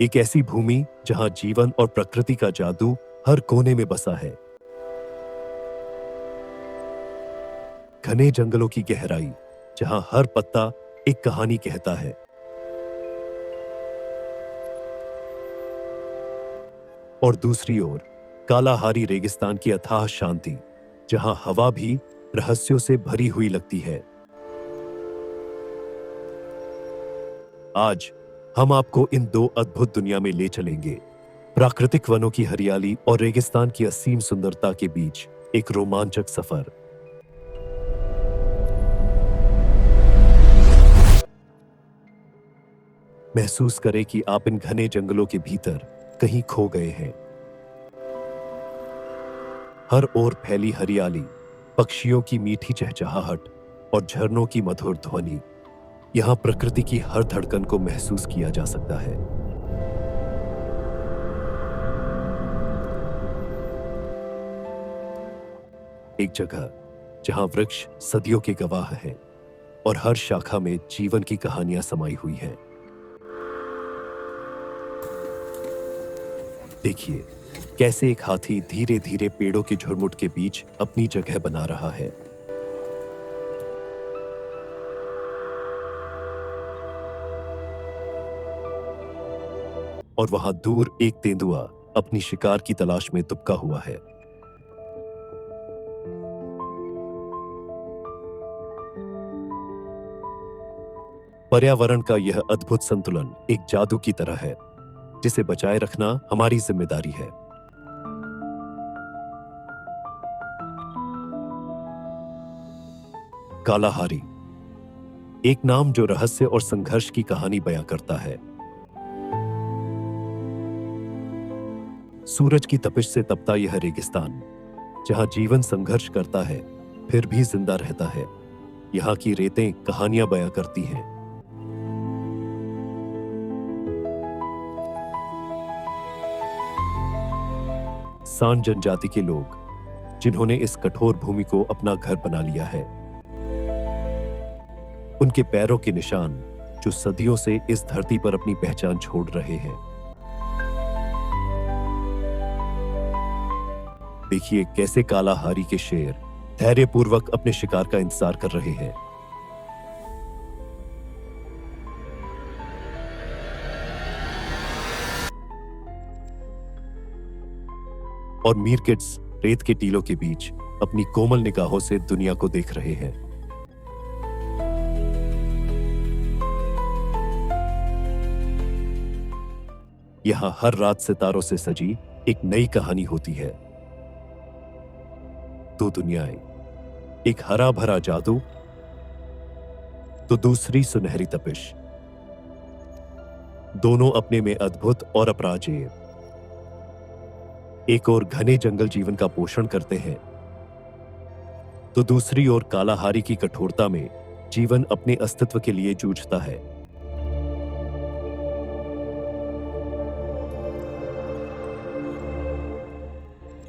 एक ऐसी भूमि जहां जीवन और प्रकृति का जादू हर कोने में बसा है। घने जंगलों की गहराई, जहां हर पत्ता एक कहानी कहता है। और दूसरी ओर कालाहारी रेगिस्तान की अथाह शांति, जहां हवा भी रहस्यों से भरी हुई लगती है। आज हम आपको इन दो अद्भुत दुनिया में ले चलेंगे। प्राकृतिक वनों की हरियाली और रेगिस्तान की असीम सुंदरता के बीच एक रोमांचक सफर। महसूस करें कि आप इन घने जंगलों के भीतर कहीं खो गए हैं। हर ओर फैली हरियाली, पक्षियों की मीठी चहचहाहट और झरनों की मधुर ध्वनि। यहां प्रकृति की हर धड़कन को महसूस किया जा सकता है। एक जगह जहां वृक्ष सदियों के गवाह हैं और हर शाखा में जीवन की कहानियां समाई हुई हैं। देखिए कैसे एक हाथी धीरे धीरे पेड़ों के झुरमुट के बीच अपनी जगह बना रहा है। और वहां दूर एक तेंदुआ अपनी शिकार की तलाश में दुबका हुआ है। पर्यावरण का यह अद्भुत संतुलन एक जादू की तरह है, जिसे बचाए रखना हमारी जिम्मेदारी है। कालाहारी, एक नाम जो रहस्य और संघर्ष की कहानी बयां करता है। सूरज की तपिश से तपता यह रेगिस्तान, जहां जीवन संघर्ष करता है फिर भी जिंदा रहता है। यहां की रेतें कहानियां बयां करती हैं। सान जनजाति के लोग, जिन्होंने इस कठोर भूमि को अपना घर बना लिया है। उनके पैरों के निशान जो सदियों से इस धरती पर अपनी पहचान छोड़ रहे हैं। देखिए कैसे कालाहारी के शेर धैर्यपूर्वक अपने शिकार का इंतजार कर रहे हैं। और मीरकिट्स रेत के टीलों के बीच अपनी कोमल निगाहों से दुनिया को देख रहे हैं। यहां हर रात सितारों से सजी एक नई कहानी होती है। दो दुनियाएं, एक हरा भरा जादू तो दूसरी सुनहरी तपिश। दोनों अपने में अद्भुत और अपराजेय। एक ओर घने जंगल जीवन का पोषण करते हैं, तो दूसरी ओर कालाहारी की कठोरता में जीवन अपने अस्तित्व के लिए जूझता है।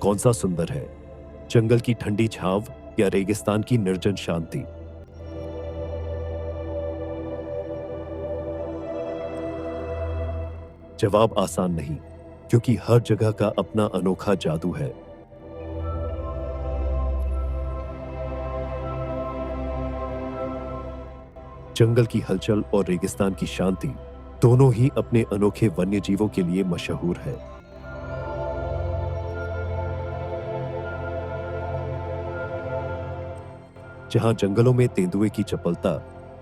कौन सा सुंदर है, जंगल की ठंडी छांव या रेगिस्तान की निर्जन शांति? जवाब आसान नहीं, क्योंकि हर जगह का अपना अनोखा जादू है। जंगल की हलचल और रेगिस्तान की शांति दोनों ही अपने अनोखे वन्य जीवों के लिए मशहूर है। जहां जंगलों में तेंदुए की चपलता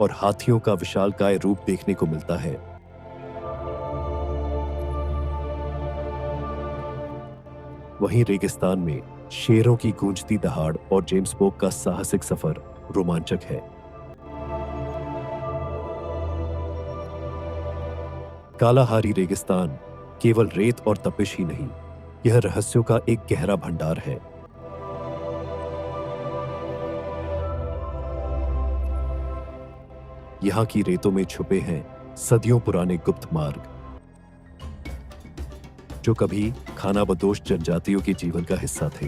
और हाथियों का विशालकाय रूप देखने को मिलता है, वहीं रेगिस्तान में शेरों की गूंजती दहाड़ और जेम्स बोक का साहसिक सफर रोमांचक है। कालाहारी रेगिस्तान केवल रेत और तपिश ही नहीं, यह रहस्यों का एक गहरा भंडार है। यहां की रेतों में छुपे हैं सदियों पुराने गुप्त मार्ग, जो कभी खानाबदोश जनजातियों के जीवन का हिस्सा थे।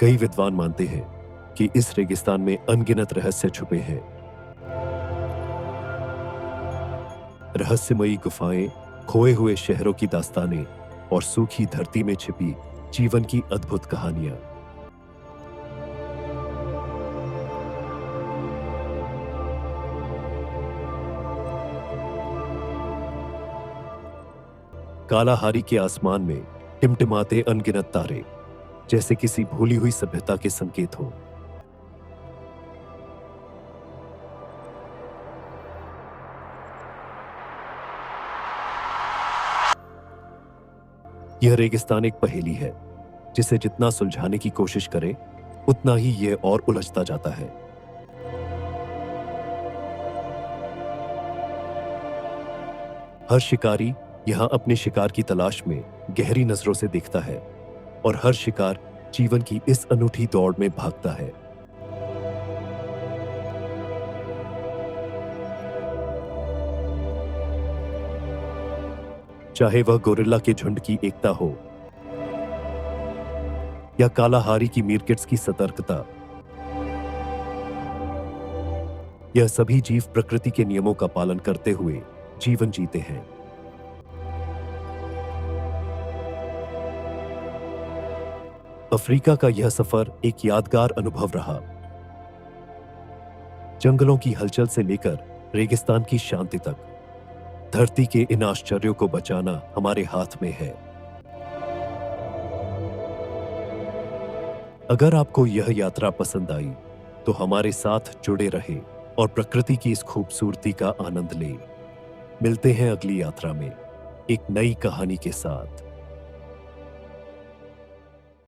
कई विद्वान मानते हैं कि इस रेगिस्तान में अनगिनत रहस्य छुपे हैं। रहस्यमयी गुफाएं, खोए हुए शहरों की दास्तानें और सूखी धरती में छिपी जीवन की अद्भुत कहानियां। कालाहारी के आसमान में टिमटिमाते अनगिनत तारे, जैसे किसी भूली हुई सभ्यता के संकेत हो। यह रेगिस्तान एक पहेली है, जिसे जितना सुलझाने की कोशिश करें, उतना ही यह और उलझता जाता है। हर शिकारी यहां अपने शिकार की तलाश में गहरी नजरों से देखता है, और हर शिकार जीवन की इस अनूठी दौड़ में भागता है। चाहे वह गोरिल्ला के झुंड की एकता हो या कालाहारी की मीरकिट्स की सतर्कता, यह सभी जीव प्रकृति के नियमों का पालन करते हुए जीवन जीते हैं। अफ्रीका का यह सफर एक यादगार अनुभव रहा। जंगलों की हलचल से लेकर रेगिस्तान की शांति तक, धरती के इन आश्चर्यों को बचाना हमारे हाथ में है। अगर आपको यह यात्रा पसंद आई, तो हमारे साथ जुड़े रहे और प्रकृति की इस खूबसूरती का आनंद लें। मिलते हैं अगली यात्रा में एक नई कहानी के साथ।